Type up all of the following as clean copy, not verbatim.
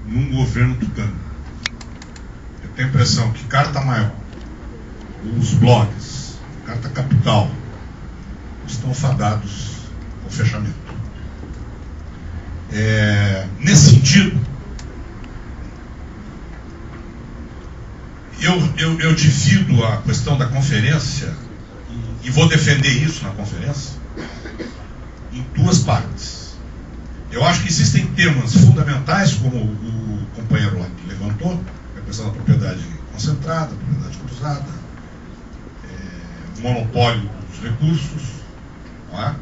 num governo tucano. Eu tenho a impressão que Carta Maior, os blogs, Carta Capital, estão fadados ao fechamento. Nesse sentido, eu divido a questão da conferência, e vou defender isso na conferência, em duas partes. Eu acho que existem temas fundamentais, como o companheiro lá que levantou, a questão da propriedade concentrada, propriedade cruzada, monopólio dos recursos, não é?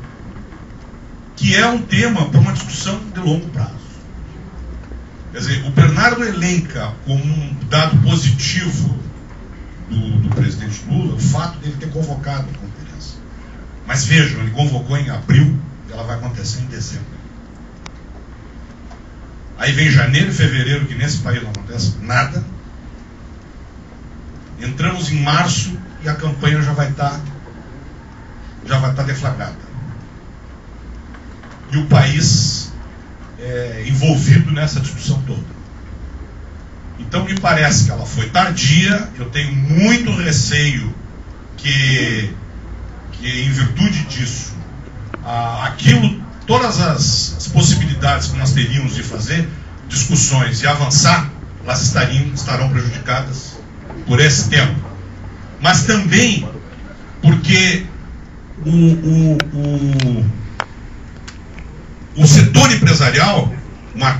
Que é um tema para uma discussão de longo prazo. Quer dizer, o Bernardo elenca como um dado positivo do presidente Lula o fato dele ter convocado a conferência. Mas vejam, ele convocou em abril e ela vai acontecer em dezembro. Aí vem janeiro e fevereiro, que nesse país não acontece nada. Entramos em março e a campanha já vai estar deflagrada. E o país envolvido nessa discussão toda. Então me parece que ela foi tardia. Eu tenho muito receio que em virtude disso, todas as possibilidades que nós teríamos de fazer discussões e avançar, elas estarão prejudicadas por esse tempo. Mas também porque o setor empresarial,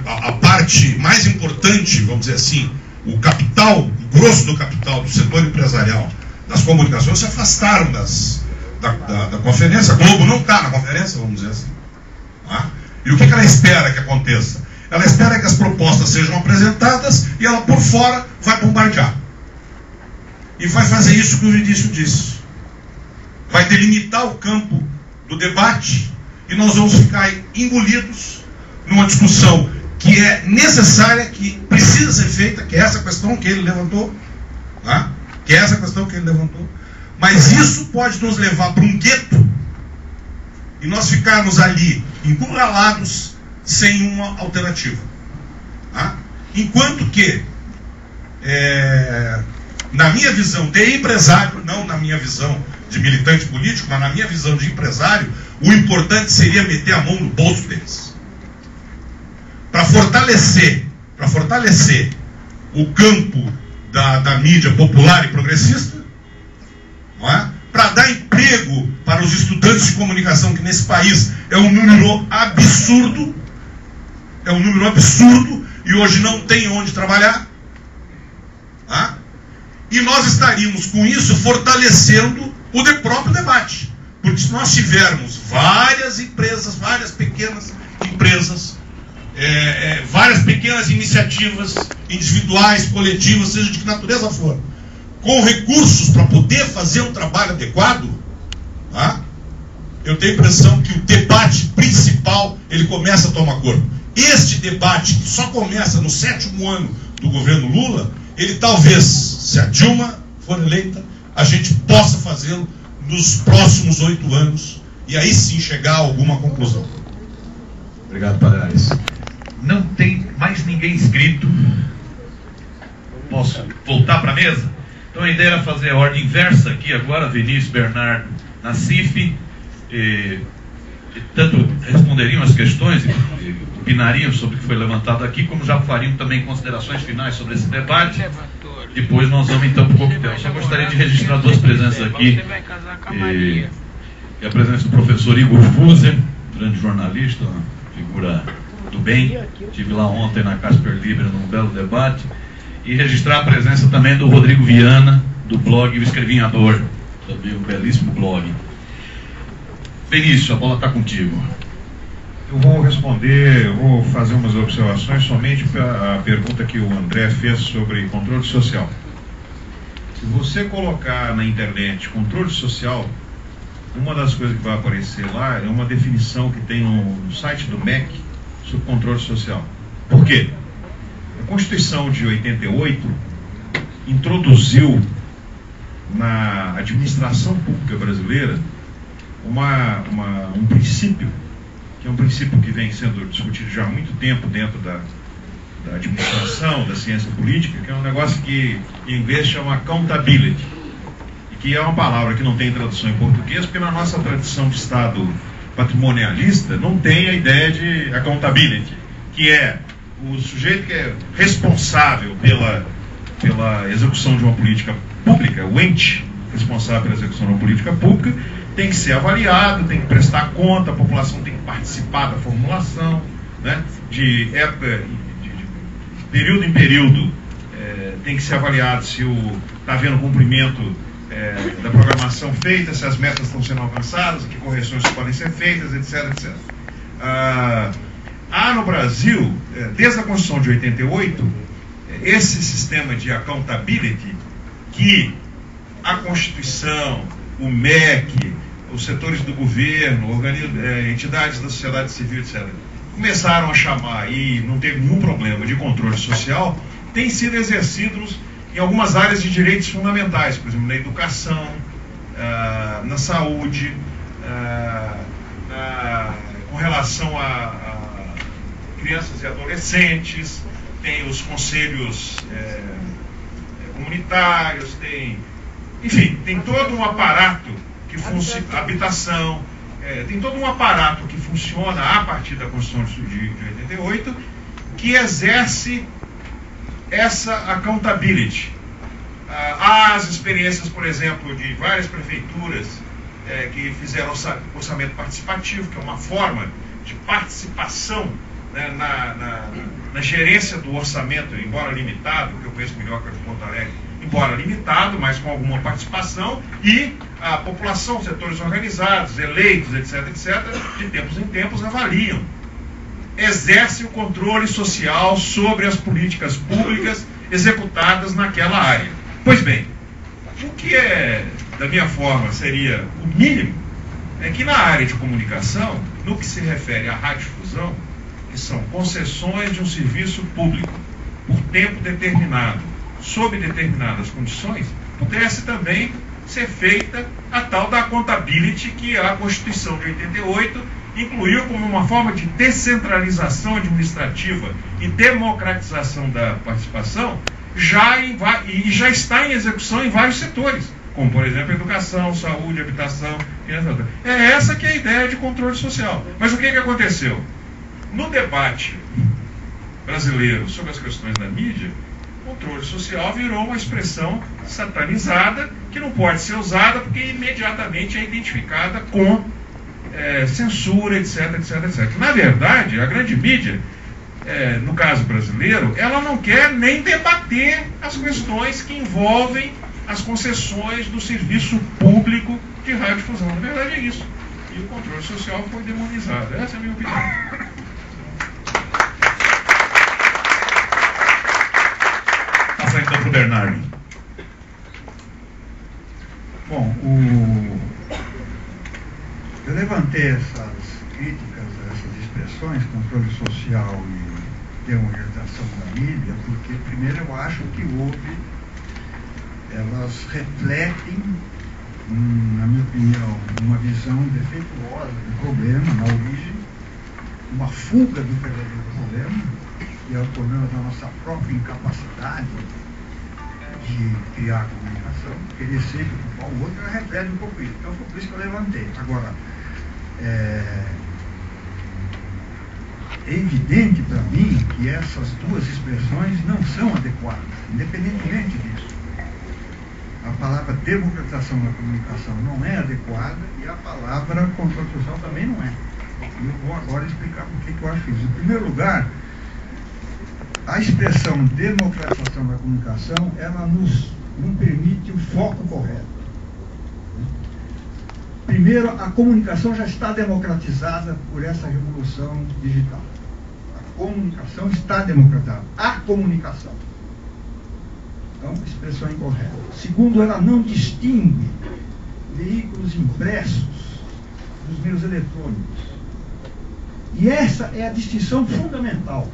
a parte mais importante, vamos dizer assim, o capital, o grosso do capital do setor empresarial das comunicações se afastaram da conferência. A Globo não está na conferência, vamos dizer assim. Tá? E o que ela espera que aconteça? Ela espera que as propostas sejam apresentadas e ela, por fora, vai bombardear. E vai fazer isso que o Vinícius disse. Vai delimitar o campo do debate e nós vamos ficar engolidos numa discussão que é necessária, que precisa ser feita, que é essa questão que ele levantou, tá? Que é essa questão que ele levantou. Mas isso pode nos levar para um gueto e nós ficarmos ali encurralados sem uma alternativa. Tá? Enquanto que, na minha visão de empresário, não na minha visão de militante político, mas na minha visão de empresário, o importante seria meter a mão no bolso deles. Para fortalecer o campo da mídia popular e progressista, não é? Para dar emprego para os estudantes de comunicação, que nesse país é um número absurdo, e hoje não tem onde trabalhar. Tá? E nós estaríamos com isso fortalecendo o próprio debate. Porque se nós tivermos várias empresas, várias pequenas empresas, várias pequenas iniciativas individuais, coletivas, seja de que natureza for, com recursos para poder fazer um trabalho adequado, tá? Eu tenho a impressão que o debate principal ele começa a tomar corpo. Este debate, que só começa no 7º ano do governo Lula, ele talvez, se a Dilma for eleita, a gente possa fazê-lo nos próximos 8 anos e aí sim chegar a alguma conclusão. Obrigado, Palhares. Não tem mais ninguém inscrito. Posso voltar para a mesa? Então a ideia era fazer a ordem inversa aqui agora, Vinícius, Bernardo, Nassif, tanto responderiam as questões e opinariam sobre o que foi levantado aqui, como já fariam também considerações finais sobre esse debate. Depois nós vamos então para o coquetel. Eu só gostaria de registrar 2 presenças aqui. E a presença do professor Igor Fuser, grande jornalista, uma figura do bem. Estive lá ontem na Casper Libre num belo debate. E registrar a presença também do Rodrigo Viana, do blog O Escrevinhador, também um belíssimo blog. Vinícius, a bola está contigo. Eu vou responder, eu vou fazer umas observações somente para a pergunta que o André fez sobre controle social. Se você colocar na internet controle social, uma das coisas que vai aparecer lá é uma definição que tem no site do MEC sobre controle social. Por quê? A Constituição de 88 introduziu na administração pública brasileira um princípio, que é um princípio que vem sendo discutido já há muito tempo dentro da administração, da ciência política, que é um negócio que em inglês chama accountability, e que é uma palavra que não tem tradução em português, porque na nossa tradição de Estado patrimonialista não tem a ideia de accountability, que é o sujeito que é responsável pela execução de uma política pública, o ente responsável pela execução de uma política pública, tem que ser avaliado, tem que prestar conta, a população tem que participar da formulação, né? De época, de período em período, tem que ser avaliado se está havendo cumprimento da programação feita, se as metas estão sendo alcançadas, que correções podem ser feitas, etc, etc. Há no Brasil, desde a Constituição de 88, esse sistema de accountability que a Constituição, o MEC, os setores do governo, entidades da sociedade civil, etc., começaram a chamar, e não teve nenhum problema, de controle social, tem sido exercidos em algumas áreas de direitos fundamentais, por exemplo, na educação, na saúde, com relação a crianças e adolescentes, tem os conselhos comunitários, enfim, tem todo um aparato que funciona, habitação, tem todo um aparato que funciona a partir da Constituição de 88, que exerce essa accountability. Há as experiências, por exemplo, de várias prefeituras que fizeram orçamento participativo, que é uma forma de participação, né, na gerência do orçamento, embora limitado, que eu conheço melhor que a de Porto Alegre, embora limitado, mas com alguma participação, e a população, setores organizados, eleitos, etc., etc., de tempos em tempos avaliam, exerce o controle social sobre as políticas públicas executadas naquela área. Pois bem, o que da minha forma, seria o mínimo, é que na área de comunicação, no que se refere à radiodifusão, que são concessões de um serviço público por tempo determinado, sob determinadas condições, pudesse também ser feita a tal da accountability que a Constituição de 88 incluiu como uma forma de descentralização administrativa e democratização da participação, já está em execução em vários setores, como por exemplo educação, saúde, habitação, é essa que é a ideia de controle social. Mas o que aconteceu? No debate brasileiro sobre as questões da mídia, controle social virou uma expressão satanizada que não pode ser usada porque imediatamente é identificada com censura, etc, etc, etc. Na verdade, a grande mídia, no caso brasileiro, ela não quer nem debater as questões que envolvem as concessões do serviço público de radiodifusão. Na verdade é isso. E o controle social foi demonizado. Essa é a minha opinião. Então para o Bernardo. Bom, eu levantei essas críticas, essas expressões, controle social e democratização da mídia, porque primeiro eu acho que elas refletem, na minha opinião, uma visão defeituosa do problema, na origem, uma fuga do verdadeiro problema, e é o problema da nossa própria incapacidade de criar comunicação, querer sempre culpar o outro, ela reflete um pouco isso. Então foi por isso que eu levantei. Agora, é evidente para mim que essas duas expressões não são adequadas, independentemente disso. A palavra democratização da comunicação não é adequada e a palavra controle social também não é. E eu vou agora explicar por que eu acho isso. Em primeiro lugar, a expressão democratização da comunicação, ela não permite o foco correto. Primeiro, a comunicação já está democratizada por essa revolução digital. A comunicação está democratizada. A comunicação. Então, expressão incorreta. Segundo, ela não distingue veículos impressos dos meios eletrônicos. E essa é a distinção fundamental.